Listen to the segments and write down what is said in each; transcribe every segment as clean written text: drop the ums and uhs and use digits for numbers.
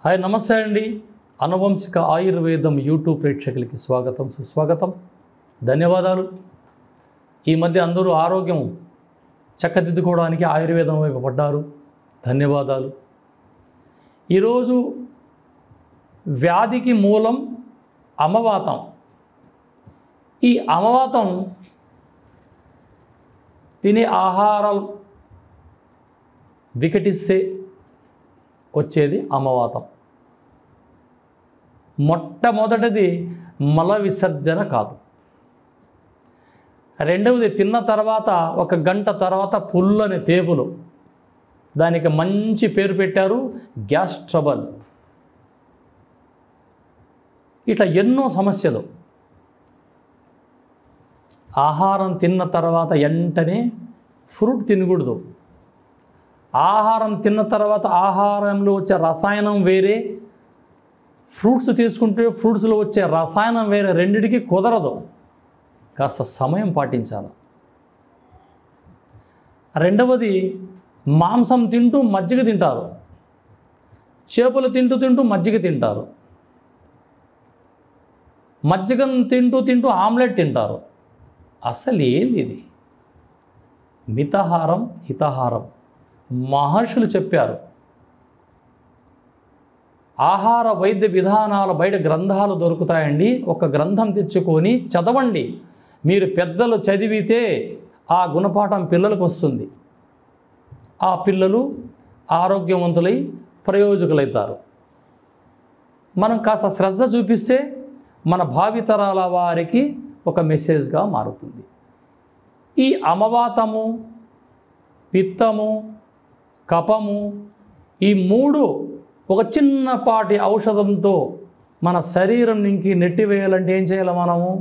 Hi నమస్తే అండి. అనువంశిక ఆయుర్వేదం యూట్యూబ్ ప్రేక్షకులకి స్వాగతం, సుస్వాగతం, ధన్యవాదాలు. ఈ మధ్య అందరూ ఆరోగ్యం చక్కదిద్దుకోవడానికి ఆయుర్వేదం వైపు పడ్డారు. ధన్యవాదాలు. ఈరోజు వ్యాధికి మూలం అమవాతం. ఈ అమవాతం తినే ఆహారం వికటిస్తే వచ్చేది అమవాతం. మొట్టమొదటిది మల విసర్జన కాదు. రెండవది తిన్న తర్వాత 1 గంట తర్వాత పుల్లని తేపులు, దానికి మంచి పేరు పెట్టారు గ్యాస్ ట్రబుల్. ఇట్లా ఎన్నో సమస్యలు. ఆహారం తిన్న తర్వాత వెంటనే ఫ్రూట్ తినకూడదు. ఆహారం తిన్న తర్వాత ఆహారంలో వచ్చే రసాయనం వేరే, ఫ్రూట్స్ తీసుకుంటే ఫ్రూట్స్లో వచ్చే రసాయనం వేరే, రెండిటికి కుదరదు. కాస్త సమయం పాటించాలి. రెండవది మాంసం తింటూ మజ్జిగ తింటారు, చేపలు తింటూ మజ్జిగ తింటారు, మజ్జిగను తింటూ ఆమ్లెట్ తింటారు. అసలు ఏంది ఇది? మితాహారం హితాహారం మహర్షులు చెప్పారు. ఆహార వైద్య విధానాల బయట గ్రంథాలు దొరుకుతాయండి. ఒక గ్రంథం తెచ్చుకొని చదవండి. మీరు పెద్దలు చదివితే ఆ గుణపాఠం పిల్లలకు వస్తుంది. ఆ పిల్లలు ఆరోగ్యవంతులై ప్రయోజకులవుతారు. మనం కాస్త శ్రద్ధ చూపిస్తే మన భావితరాల వారికి ఒక మెసేజ్గా మారుతుంది. ఈ అమవాతము, పిత్తము, కఫము, ఈ మూడు ఒక చిన్నపాటి ఔషధంతో మన శరీరం నుంచి నెట్టివేయాలంటే ఏం చేయాలి? మనము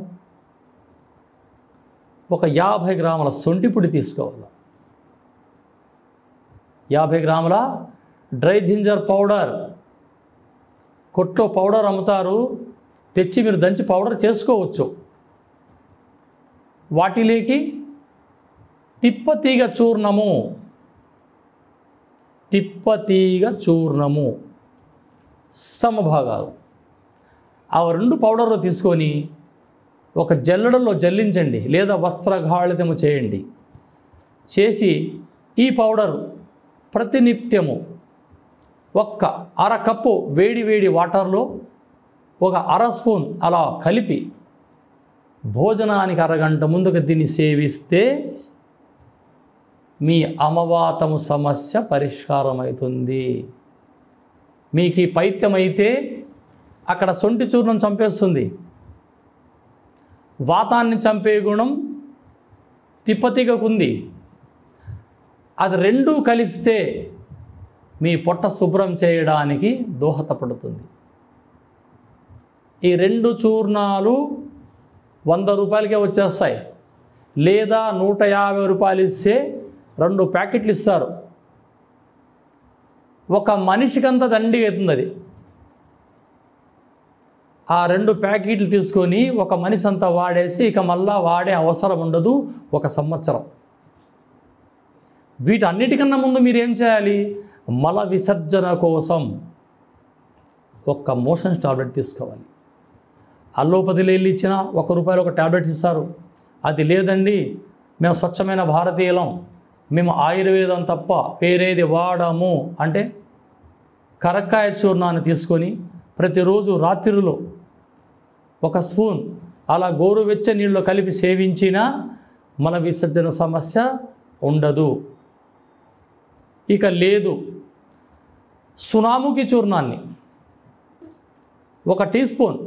ఒక 50 గ్రాముల సొంటిపొడి తీసుకోవాలి. 50 గ్రాముల డ్రై జింజర్ పౌడర్, కొట్లో పౌడర్ అమ్ముతారు, తెచ్చి మీరు దంచి పౌడర్ చేసుకోవచ్చు. వాటిలోకి తిప్పతీగ చూర్ణము, సమభాగాలు, ఆ 2 పౌడర్లు తీసుకొని ఒక జల్లెడలో జల్లించండి, లేదా వస్త్రగాళితము చేయండి. చేసి ఈ పౌడర్ ప్రతినిత్యము 1 అర కప్పు వేడి వాటర్లో 1 అర స్పూన్ అలా కలిపి భోజనానికి అరగంట ముందుకు దీన్ని సేవిస్తే మీ అమవాతము సమస్య పరిష్కారం అవుతుంది. మీకు ఈ పైత్యమైతే అక్కడ సొంటి చూర్ణం చంపేస్తుంది. వాతాన్ని చంపే గుణం తిప్పతీగకుంది. అది రెండూ కలిస్తే మీ పొట్ట శుభ్రం చేయడానికి దోహదపడుతుంది. ఈ 2 చూర్ణాలు 100 రూపాయలకే వచ్చేస్తాయి, లేదా 150 రూపాయలు ఇస్తే 2 ప్యాకెట్లు ఇస్తారు. ఒక మనిషికంత దండి అవుతుంది అది. ఆ 2 ప్యాకెట్లు తీసుకొని ఒక మనిషి అంతా వాడేసి ఇక మళ్ళా వాడే అవసరం ఉండదు 1 సంవత్సరం. వీటన్నిటికన్నా ముందు మీరు ఏం చేయాలి? మల విసర్జన కోసం 1 మోషన్స్ టాబ్లెట్ తీసుకోవాలి. అల్లోపతిలో వెళ్ళి ఇచ్చిన ₹1 ఒక టాబ్లెట్ ఇస్తారు. అది లేదండి మేము స్వచ్ఛమైన భారతీయులం, మేము ఆయుర్వేదం తప్ప వేరేది వాడము అంటే కరక్కాయ చూర్ణాన్ని తీసుకొని ప్రతిరోజు రాత్రిలో 1 స్పూన్ అలా గోరువెచ్చని నీళ్ళలో కలిపి సేవించినా మల విసర్జన సమస్య ఉండదు. ఇక లేదు, సునాముఖి చూర్ణాన్ని 1 టీ స్పూన్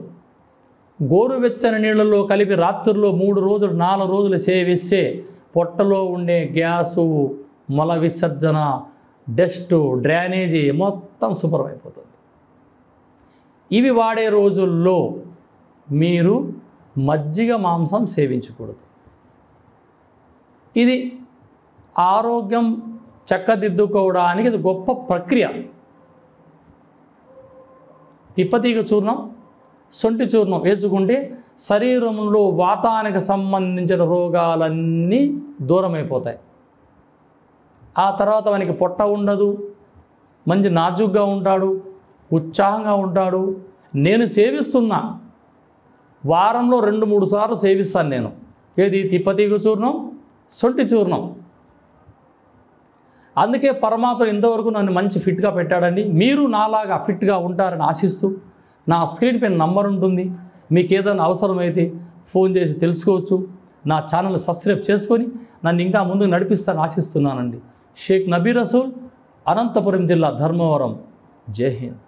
గోరువెచ్చని నీళ్ళలో కలిపి రాత్రుల్లో 3 రోజులు 4 రోజులు సేవిస్తే పొట్టలో ఉండే గ్యాసు, మల విసర్జన, డస్ట్, డ్రైనేజీ మొత్తం శుభ్రం అయిపోతుంది. ఇవి వాడే రోజుల్లో మీరు మజ్జిగ మాంసం సేవించకూడదు. ఇది ఆరోగ్యం చక్కదిద్దుకోవడానికి ఇది గొప్ప ప్రక్రియ. తిప్పతీగ చూర్ణం, సొంటి చూర్ణం వేసుకుంటే శరీరంలో వాతానికి సంబంధించిన రోగాలన్నీ దూరమైపోతాయి. ఆ తర్వాత వానికి పొట్ట ఉండదు, మంచి నాజుగ్గా ఉంటాడు, ఉత్సాహంగా ఉంటాడు. నేను సేవిస్తున్నా, వారంలో 2-3 సార్లు సేవిస్తాను నేను. ఏది? తిప్పతీగ చూర్ణం, సొంటి చూర్ణం. అందుకే పరమాత్మ ఇంతవరకు నన్ను మంచి ఫిట్గా పెట్టాడండి. మీరు నాలాగా ఫిట్గా ఉంటారని ఆశిస్తూ, నా స్క్రీన్ పైన నంబర్ ఉంటుంది, మీకు ఏదైనా అవసరమైతే ఫోన్ చేసి తెలుసుకోవచ్చు. నా ఛానల్ సబ్స్క్రైబ్ చేసుకొని నన్ను ఇంకా ముందుకు నడిపిస్తానని ఆశిస్తున్నానండి. షేక్ నబీ రసూల్, అనంతపురం జిల్లా, ధర్మవరం. జై హింద్.